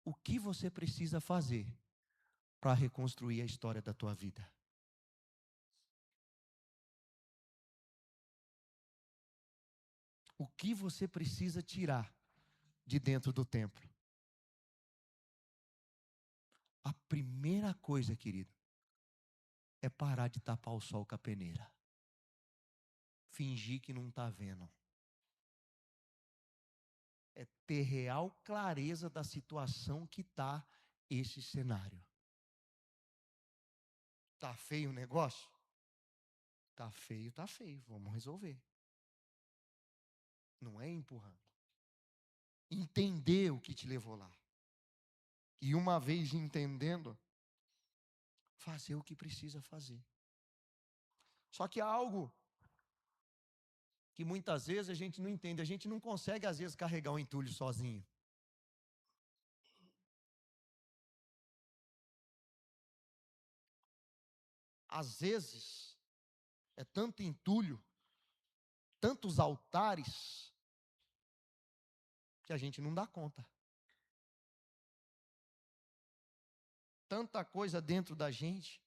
O que você precisa fazer para reconstruir a história da tua vida? O que você precisa tirar de dentro do templo? A primeira coisa, querido, é parar de tapar o sol com a peneira. Fingir que não está vendo. É ter real clareza da situação que está esse cenário. Está feio o negócio? Está feio, vamos resolver. Não é empurrando. Entender o que te levou lá. E uma vez entendendo, fazer o que precisa fazer. Só que há algo que muitas vezes a gente não entende. A gente não consegue, às vezes, carregar um entulho sozinho. Às vezes, é tanto entulho, tantos altares, que a gente não dá conta. Tanta coisa dentro da gente.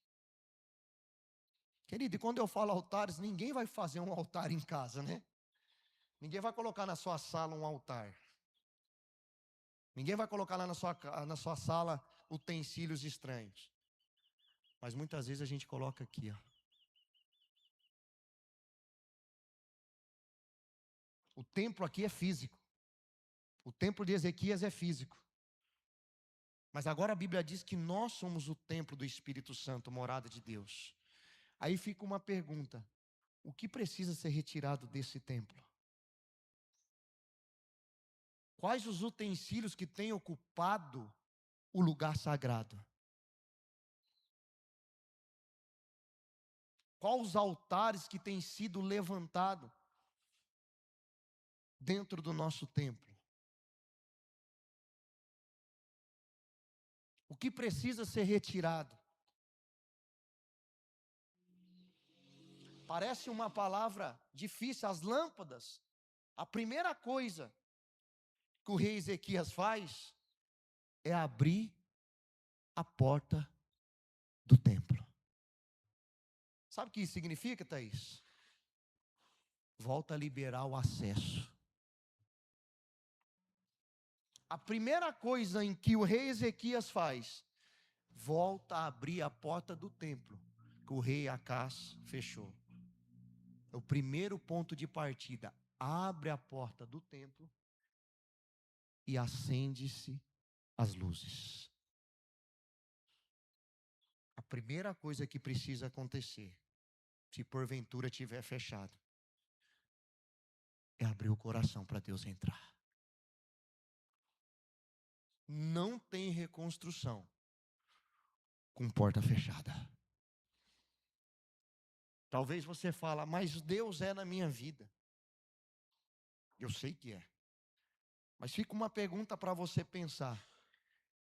Querido, e quando eu falo altares, ninguém vai fazer um altar em casa, né? Ninguém vai colocar na sua sala um altar. Ninguém vai colocar lá na sua sala utensílios estranhos. Mas muitas vezes a gente coloca aqui, O templo aqui é físico. O templo de Ezequias é físico. Mas agora a Bíblia diz que nós somos o templo do Espírito Santo, morada de Deus. Aí fica uma pergunta: o que precisa ser retirado desse templo? Quais os utensílios que têm ocupado o lugar sagrado? Quais os altares que têm sido levantados dentro do nosso templo? O que precisa ser retirado? Parece uma palavra difícil, as lâmpadas. A primeira coisa que o rei Ezequias faz é abrir a porta do templo. Sabe o que isso significa, Thaís? Volta a liberar o acesso. A primeira coisa em que o rei Ezequias faz, volta a abrir a porta do templo que o rei Acás fechou. É o primeiro ponto de partida. Abre a porta do templo e acende-se as luzes. A primeira coisa que precisa acontecer, se porventura estiver fechado, é abrir o coração para Deus entrar. Não tem reconstrução com porta fechada. Talvez você fale, mas Deus é na minha vida. Eu sei que é. Mas fica uma pergunta para você pensar.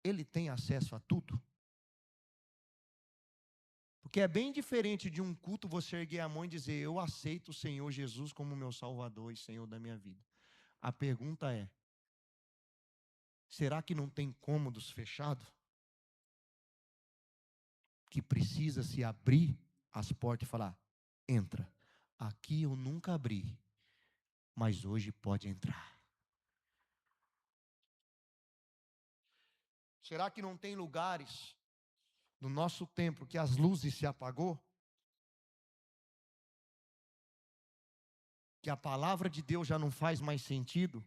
Ele tem acesso a tudo? Porque é bem diferente de um culto você erguer a mão e dizer, eu aceito o Senhor Jesus como meu Salvador e Senhor da minha vida. A pergunta é, será que não tem cômodos fechados? Que precisa se abrir as portas e falar, entra. Aqui eu nunca abri, mas hoje pode entrar. Será que não tem lugares no nosso templo que as luzes se apagou? Que a palavra de Deus já não faz mais sentido?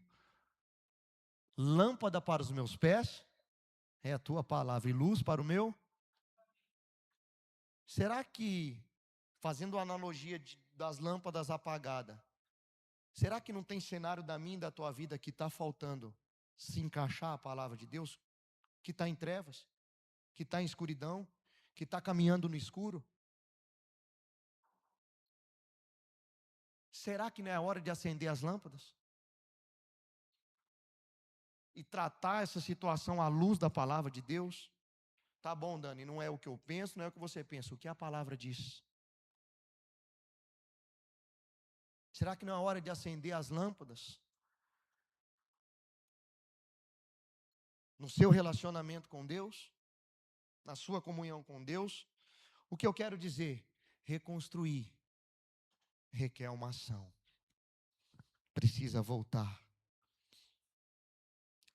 Lâmpada para os meus pés é a tua palavra e luz para o meu. Será que, fazendo a analogia das lâmpadas apagadas, será que não tem cenário da minha e da tua vida que está faltando se encaixar a palavra de Deus? Que está em trevas, que está em escuridão, que está caminhando no escuro? Será que não é a hora de acender as lâmpadas? E tratar essa situação à luz da palavra de Deus? Tá bom, Dani, não é o que eu penso, não é o que você pensa, o que a palavra diz? Será que não é a hora de acender as lâmpadas? No seu relacionamento com Deus? Na sua comunhão com Deus? O que eu quero dizer? Reconstruir requer uma ação. Precisa voltar.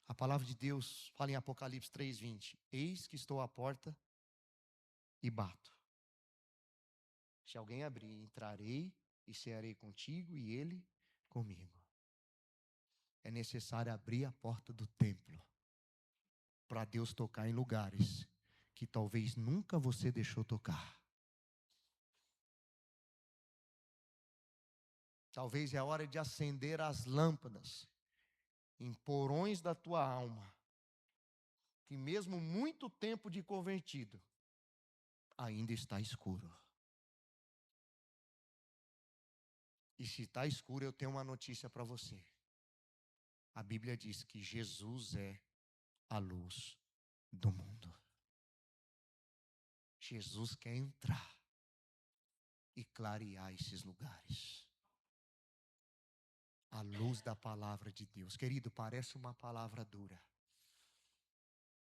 A palavra de Deus fala em Apocalipse 3:20. Eis que estou à porta e bato. Se alguém abrir, entrarei e cearei contigo e ele comigo. É necessário abrir a porta do templo para Deus tocar em lugares que talvez nunca você deixou tocar. Talvez é a hora de acender as lâmpadas em porões da tua alma, que mesmo muito tempo de convertido, ainda está escuro. E se está escuro, eu tenho uma notícia para você. A Bíblia diz que Jesus é a luz do mundo. Jesus quer entrar e clarear esses lugares. A luz da palavra de Deus. Querido, parece uma palavra dura.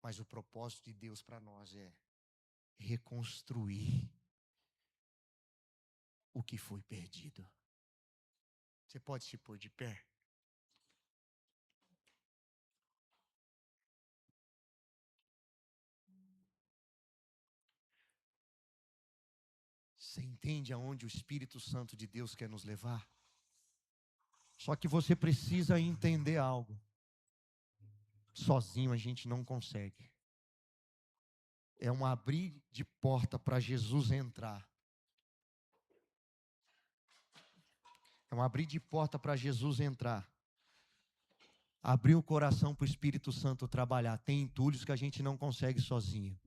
Mas o propósito de Deus para nós é reconstruir o que foi perdido. Você pode se pôr de pé? Você entende aonde o Espírito Santo de Deus quer nos levar? Só que você precisa entender algo. Sozinho a gente não consegue. É um abrir de porta para Jesus entrar. É um abrir de porta para Jesus entrar. Abrir o coração para o Espírito Santo trabalhar. Tem entulhos que a gente não consegue sozinho.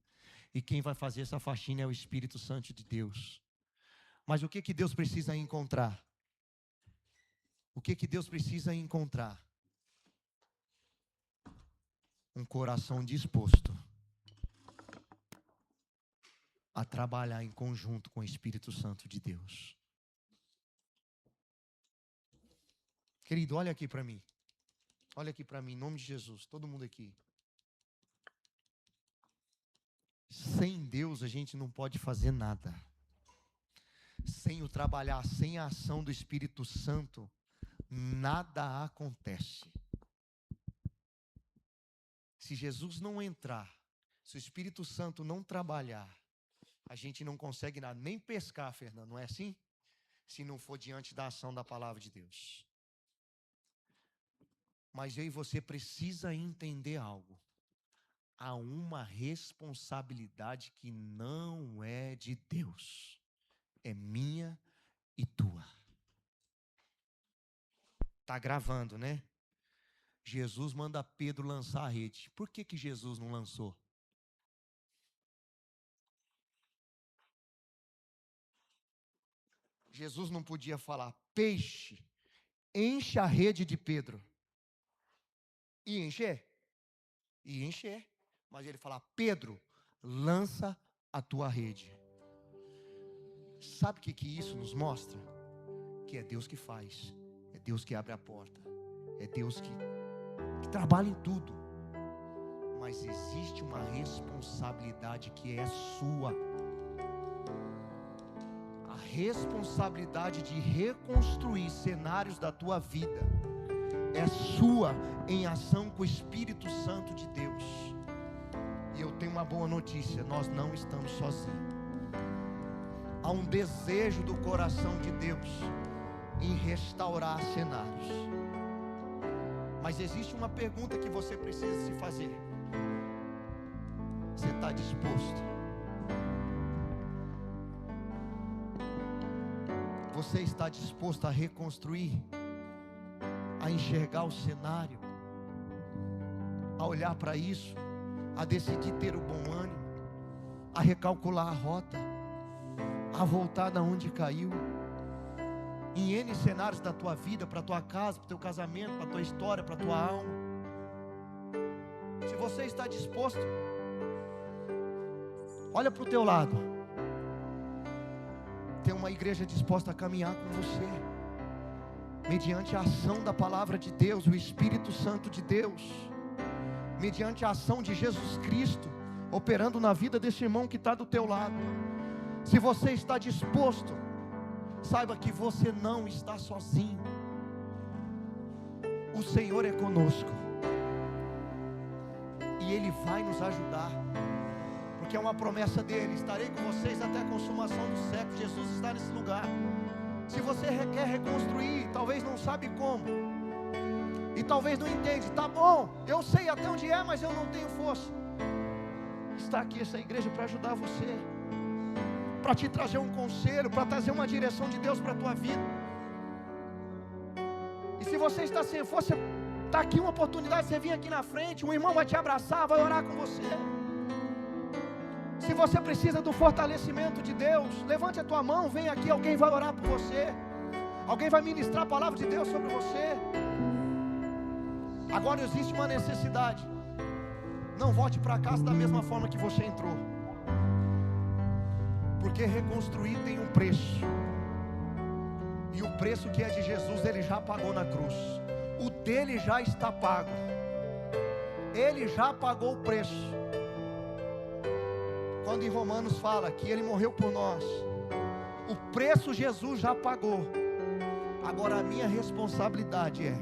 E quem vai fazer essa faxina é o Espírito Santo de Deus. Mas o que Deus precisa encontrar? O que Deus precisa encontrar? Um coração disposto a trabalhar em conjunto com o Espírito Santo de Deus. Querido, olha aqui para mim. Olha aqui para mim, em nome de Jesus, todo mundo aqui. Sem Deus a gente não pode fazer nada. Sem o trabalhar, sem a ação do Espírito Santo, nada acontece. Se Jesus não entrar, se o Espírito Santo não trabalhar, a gente não consegue nada, nem pescar, Fernando, não é assim? Se não for diante da ação da palavra de Deus. Mas eu e você precisa entender algo. Há uma responsabilidade que não é de Deus. É minha e tua. Está gravando, né? Jesus manda Pedro lançar a rede. Por que Jesus não lançou? Jesus não podia falar, peixe, enche a rede de Pedro. E encher? E encher. Mas ele fala, Pedro, lança a tua rede. Sabe o que isso nos mostra? Que é Deus que faz. É Deus que abre a porta. É Deus que trabalha em tudo. Mas existe uma responsabilidade que é sua. A responsabilidade de reconstruir cenários da tua vida é sua, em ação com o Espírito Santo de Deus. E eu tenho uma boa notícia, nós não estamos sozinhos. Há um desejo do coração de Deus em restaurar cenários. Mas existe uma pergunta que você precisa se fazer. Você está disposto? Você está disposto a reconstruir? A enxergar o cenário? A olhar para isso? A decidir ter o bom ânimo? A recalcular a rota? A voltar da onde caiu? Em N cenários da tua vida, para a tua casa, para o teu casamento, para a tua história, para a tua alma. Se você está disposto, olha para o teu lado. Tem uma igreja disposta a caminhar com você, mediante a ação da palavra de Deus, o Espírito Santo de Deus, mediante a ação de Jesus Cristo, operando na vida desse irmão que está do teu lado. Se você está disposto, saiba que você não está sozinho. O Senhor é conosco. E Ele vai nos ajudar. Porque é uma promessa dEle. Estarei com vocês até a consumação do século. Jesus está nesse lugar. Se você quer reconstruir, talvez não sabe como. E talvez não entende. Tá bom, eu sei até onde é, mas eu não tenho força. Está aqui essa igreja para ajudar você. Para te trazer um conselho, para trazer uma direção de Deus para a tua vida. E se você está sem força, está aqui uma oportunidade, você vir aqui na frente, um irmão vai te abraçar, vai orar com você. Se você precisa do fortalecimento de Deus, levante a tua mão, vem aqui, alguém vai orar por você. Alguém vai ministrar a palavra de Deus sobre você. Agora existe uma necessidade. Não volte para casa da mesma forma que você entrou. Porque reconstruir tem um preço. E o preço que é de Jesus, Ele já pagou na cruz. O dele já está pago. Ele já pagou o preço. Quando em Romanos fala que Ele morreu por nós, o preço Jesus já pagou. Agora a minha responsabilidade é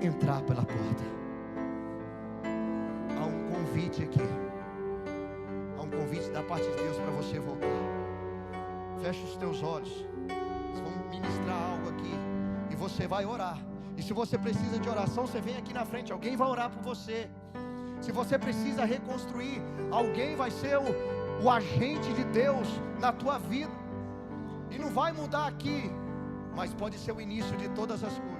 entrar pela porta. Há um convite aqui. Convite da parte de Deus para você voltar. Feche os teus olhos. Nós vamos ministrar algo aqui. E você você vai orar. E se você precisa de oração, você vem aqui na frente, alguém vai orar por você. Se você precisa reconstruir, alguém vai ser o agente de Deus na tua vida. E não vai mudar aqui, mas pode ser o início de todas as coisas.